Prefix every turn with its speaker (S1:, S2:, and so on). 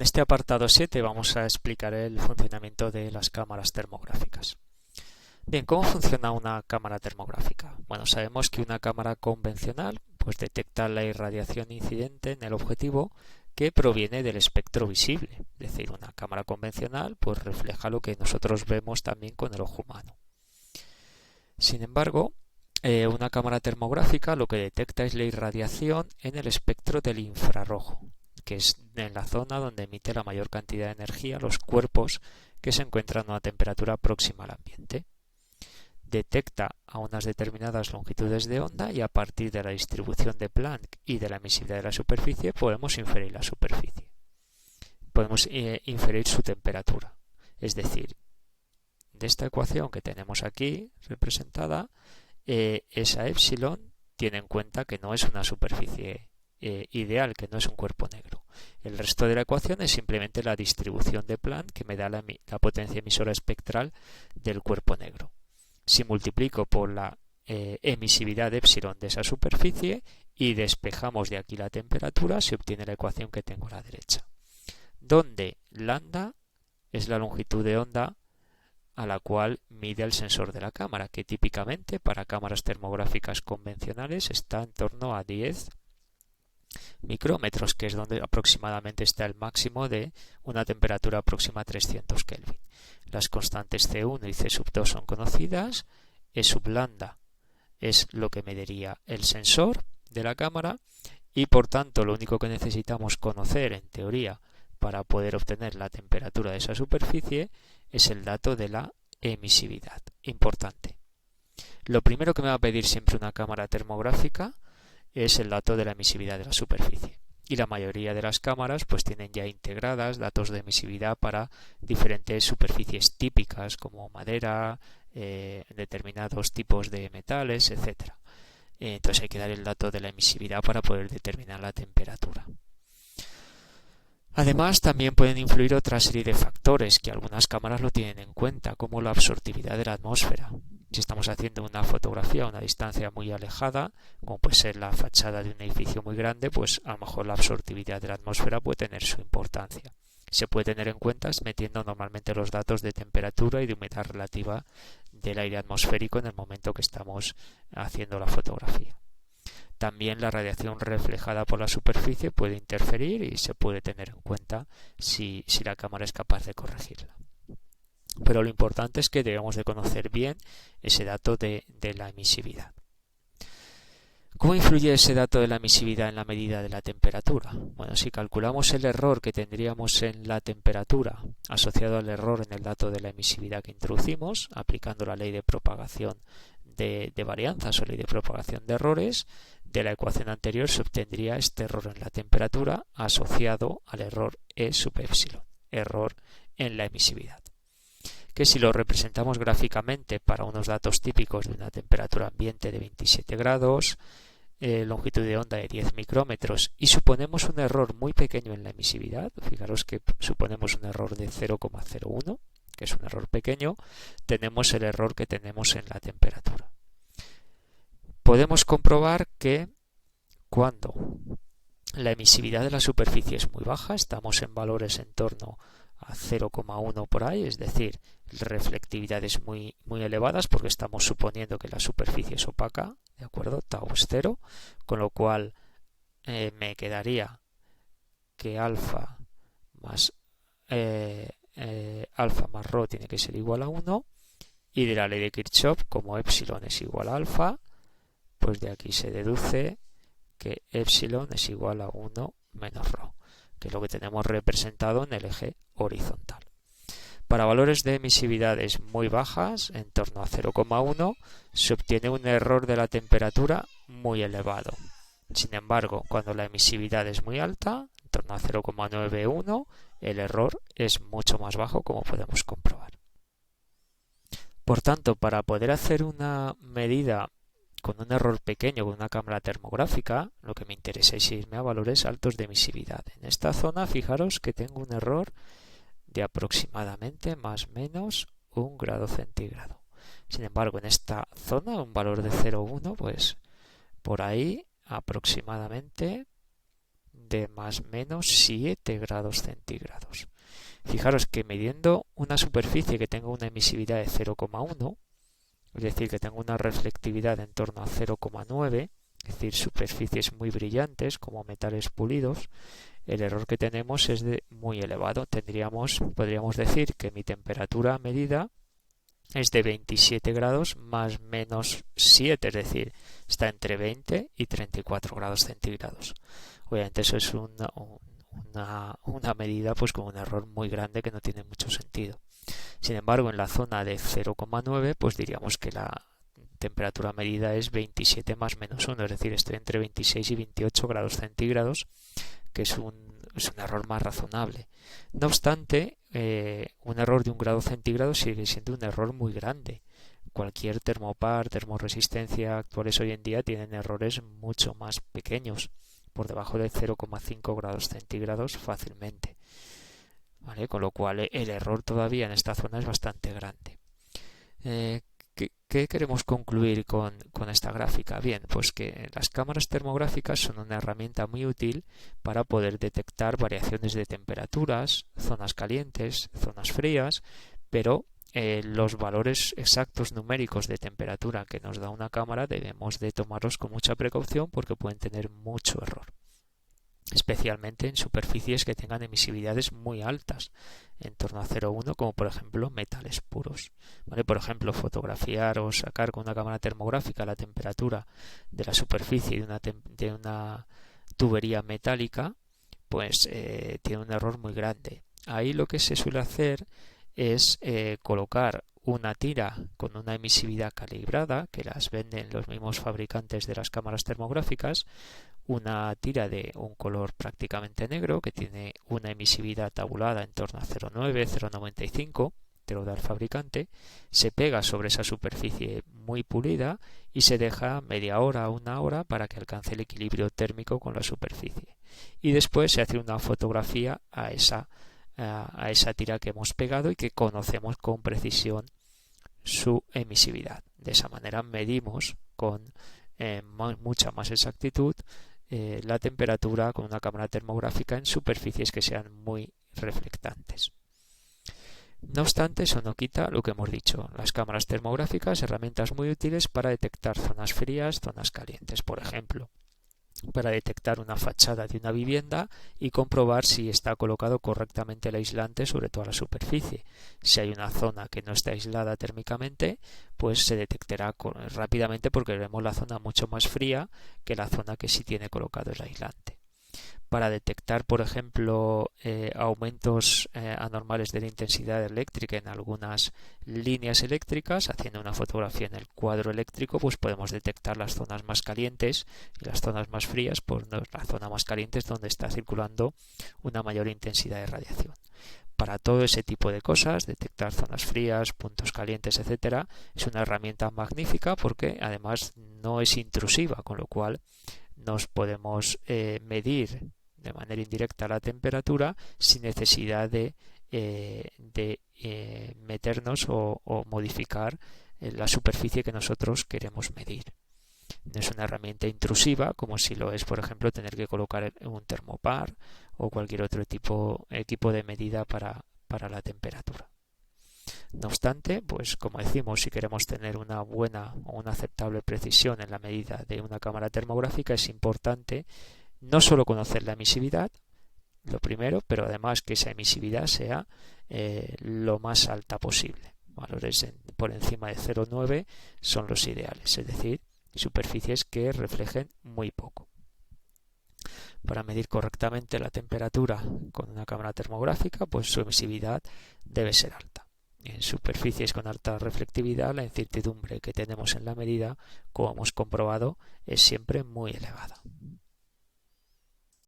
S1: En este apartado 7 vamos a explicar el funcionamiento de las cámaras termográficas. Bien, ¿cómo funciona una cámara termográfica? Bueno, sabemos que una cámara convencional pues detecta la irradiación incidente en el objetivo que proviene del espectro visible. Es decir, una cámara convencional pues refleja lo que nosotros vemos también con el ojo humano. Sin embargo, una cámara termográfica lo que detecta es la irradiación en el espectro del infrarrojo, que es en la zona donde emite la mayor cantidad de energía los cuerpos que se encuentran a una temperatura próxima al ambiente. Detecta a unas determinadas longitudes de onda y a partir de la distribución de Planck y de la emisividad de la superficie podemos inferir la superficie. Podemos inferir su temperatura. Es decir, de esta ecuación que tenemos aquí representada, esa epsilon tiene en cuenta que no es una superficie ideal, que no es un cuerpo negro. El resto de la ecuación es simplemente la distribución de Planck que me da la potencia emisora espectral del cuerpo negro. Si multiplico por la emisividad de epsilon de esa superficie y despejamos de aquí la temperatura, se obtiene la ecuación que tengo a la derecha, donde lambda es la longitud de onda a la cual mide el sensor de la cámara, que típicamente para cámaras termográficas convencionales está en torno a 10 micrómetros, que es donde aproximadamente está el máximo de una temperatura próxima a 300 Kelvin. Las constantes C1 y C sub 2 son conocidas, E sub lambda es lo que mediría el sensor de la cámara y por tanto lo único que necesitamos conocer en teoría para poder obtener la temperatura de esa superficie es el dato de la emisividad. Importante. Lo primero que me va a pedir siempre una cámara termográfica es el dato de la emisividad de la superficie. Y la mayoría de las cámaras pues tienen ya integradas datos de emisividad para diferentes superficies típicas como madera, determinados tipos de metales, etc. Entonces hay que dar el dato de la emisividad para poder determinar la temperatura. Además, también pueden influir otra serie de factores que algunas cámaras lo tienen en cuenta, como la absortividad de la atmósfera. Si estamos haciendo una fotografía a una distancia muy alejada, como puede ser la fachada de un edificio muy grande, pues a lo mejor la absortividad de la atmósfera puede tener su importancia. Se puede tener en cuenta metiendo normalmente los datos de temperatura y de humedad relativa del aire atmosférico en el momento que estamos haciendo la fotografía. También la radiación reflejada por la superficie puede interferir y se puede tener en cuenta si la cámara es capaz de corregirla. Pero lo importante es que debemos de conocer bien ese dato de la emisividad. ¿Cómo influye ese dato de la emisividad en la medida de la temperatura? Bueno, si calculamos el error que tendríamos en la temperatura asociado al error en el dato de la emisividad que introducimos, aplicando la ley de propagación de varianzas o ley de propagación de errores, de la ecuación anterior se obtendría este error en la temperatura asociado al error E sub epsilon, error en la emisividad, que si lo representamos gráficamente para unos datos típicos de una temperatura ambiente de 27 grados, longitud de onda de 10 micrómetros y suponemos un error muy pequeño en la emisividad, fijaros que suponemos un error de 0,01, que es un error pequeño, tenemos el error que tenemos en la temperatura. Podemos comprobar que cuando la emisividad de la superficie es muy baja, estamos en valores en torno a 0,1 por ahí, es decir, reflectividades muy elevadas porque estamos suponiendo que la superficie es opaca, ¿de acuerdo? Tau es 0, con lo cual me quedaría que alfa más rho tiene que ser igual a 1 y de la ley de Kirchhoff, como epsilon es igual a alfa, pues de aquí se deduce que epsilon es igual a 1 menos rho, que es lo que tenemos representado en el eje horizontal. Para valores de emisividades muy bajas, en torno a 0,1, se obtiene un error de la temperatura muy elevado. Sin embargo, cuando la emisividad es muy alta, en torno a 0,91, el error es mucho más bajo, como podemos comprobar. Por tanto, para poder hacer una medida con un error pequeño con una cámara termográfica, lo que me interesa es irme a valores altos de emisividad. En esta zona, fijaros que tengo un error de aproximadamente más o menos 1 grado centígrado. Sin embargo, en esta zona, un valor de 0,1, pues por ahí aproximadamente de más menos 7 grados centígrados. Fijaros que midiendo una superficie que tenga una emisividad de 0,1, es decir, que tenga una reflectividad en torno a 0,9, es decir, superficies muy brillantes como metales pulidos, el error que tenemos es muy elevado. Podríamos decir que mi temperatura medida es de 27 grados más menos 7, es decir, está entre 20 y 34 grados centígrados. Obviamente eso es una medida pues con un error muy grande que no tiene mucho sentido. Sin embargo, en la zona de 0,9 pues diríamos que la temperatura medida es 27 más menos 1, es decir, estoy entre 26 y 28 grados centígrados, que es un error más razonable. No obstante, un error de 1 grado centígrado sigue siendo un error muy grande. Cualquier termopar, termoresistencia actuales hoy en día tienen errores mucho más pequeños, por debajo de 0,5 grados centígrados fácilmente. ¿Vale? Con lo cual el error todavía en esta zona es bastante grande. ¿Qué queremos concluir con esta gráfica? Bien, pues que las cámaras termográficas son una herramienta muy útil para poder detectar variaciones de temperaturas, zonas calientes, zonas frías, pero los valores exactos numéricos de temperatura que nos da una cámara debemos de tomarlos con mucha precaución porque pueden tener mucho error, especialmente en superficies que tengan emisividades muy altas, en torno a 0,1, como por ejemplo metales puros. ¿Vale? Por ejemplo, fotografiar o sacar con una cámara termográfica la temperatura de la superficie de una tubería metálica, pues tiene un error muy grande. Ahí lo que se suele hacer es colocar una tira con una emisividad calibrada, que las venden los mismos fabricantes de las cámaras termográficas, una tira de un color prácticamente negro que tiene una emisividad tabulada en torno a 0,9, 0,95, te lo da el fabricante, se pega sobre esa superficie muy pulida y se deja media hora o una hora para que alcance el equilibrio térmico con la superficie. Y después se hace una fotografía a esa tira que hemos pegado y que conocemos con precisión su emisividad. De esa manera medimos con mucha más exactitud la temperatura con una cámara termográfica en superficies que sean muy reflectantes. No obstante, eso no quita lo que hemos dicho. Las cámaras termográficas, herramientas muy útiles para detectar zonas frías, zonas calientes, por ejemplo, para detectar una fachada de una vivienda y comprobar si está colocado correctamente el aislante sobre toda la superficie. Si hay una zona que no está aislada térmicamente, pues se detectará rápidamente porque vemos la zona mucho más fría que la zona que sí tiene colocado el aislante. Para detectar, por ejemplo, aumentos anormales de la intensidad eléctrica en algunas líneas eléctricas, haciendo una fotografía en el cuadro eléctrico, pues podemos detectar las zonas más calientes y las zonas más frías. Pues la zona más caliente es donde está circulando una mayor intensidad de radiación. Para todo ese tipo de cosas, detectar zonas frías, puntos calientes, etcétera, es una herramienta magnífica porque además no es intrusiva, con lo cual nos podemos medir de manera indirecta la temperatura sin necesidad de meternos o modificar la superficie que nosotros queremos medir. No es una herramienta intrusiva como si lo es, por ejemplo, tener que colocar un termopar o cualquier otro equipo de medida para la temperatura. No obstante, pues como decimos, si queremos tener una buena o una aceptable precisión en la medida de una cámara termográfica, es importante no solo conocer la emisividad, lo primero, pero además que esa emisividad sea lo más alta posible. Valores por encima de 0,9 son los ideales, es decir, superficies que reflejen muy poco. Para medir correctamente la temperatura con una cámara termográfica, pues su emisividad debe ser alta. En superficies con alta reflectividad, la incertidumbre que tenemos en la medida, como hemos comprobado, es siempre muy elevada.